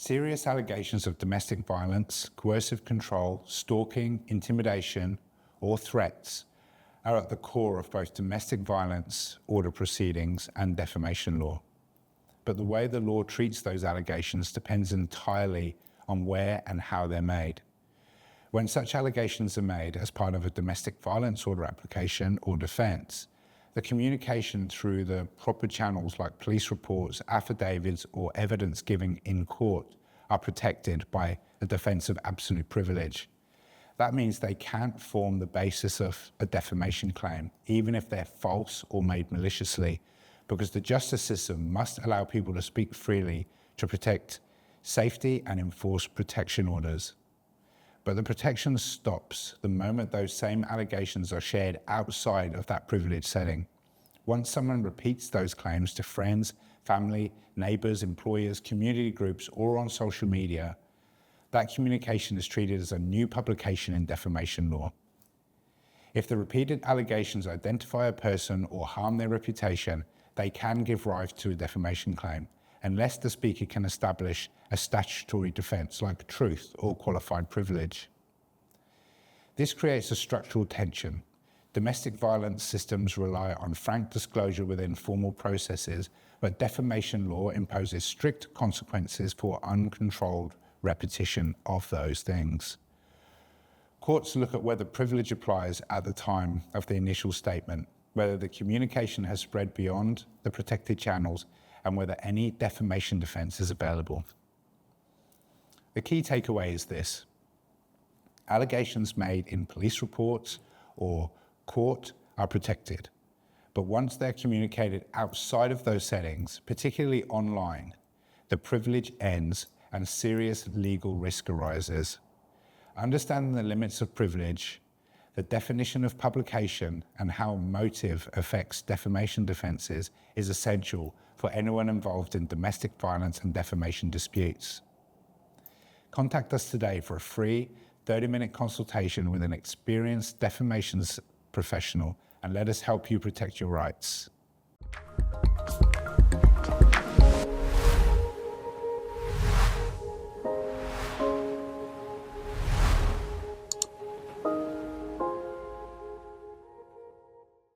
Serious allegations of domestic violence, coercive control, stalking, intimidation, or threats are at the core of both domestic violence order proceedings and defamation law. But the way the law treats those allegations depends entirely on where and how they're made. When such allegations are made as part of a domestic violence order application or defense, the communication through the proper channels like police reports, affidavits, or evidence giving in court are protected by a defense of absolute privilege. That means they can't form the basis of a defamation claim, even if they're false or made maliciously, because the justice system must allow people to speak freely to protect safety and enforce protection orders. But the protection stops the moment those same allegations are shared outside of that privileged setting. Once someone repeats those claims to friends, family, neighbors, employers, community groups, or on social media, that communication is treated as a new publication in defamation law. If the repeated allegations identify a person or harm their reputation, they can give rise to a defamation claim, unless the speaker can establish a statutory defense like truth or qualified privilege. This creates a structural tension. Domestic violence systems rely on frank disclosure within formal processes, but defamation law imposes strict consequences for uncontrolled repetition of those things. Courts look at whether privilege applies at the time of the initial statement, whether the communication has spread beyond the protected channels, and whether any defamation defense is available. The key takeaway is this: allegations made in police reports or court are protected, but once they're communicated outside of those settings, particularly online, the privilege ends and serious legal risk arises. Understanding the limits of privilege, the definition of publication, and how motive affects defamation defenses is essential for anyone involved in domestic violence and defamation disputes. Contact us today for a free 30-minute consultation with an experienced defamation professional, and let us help you protect your rights.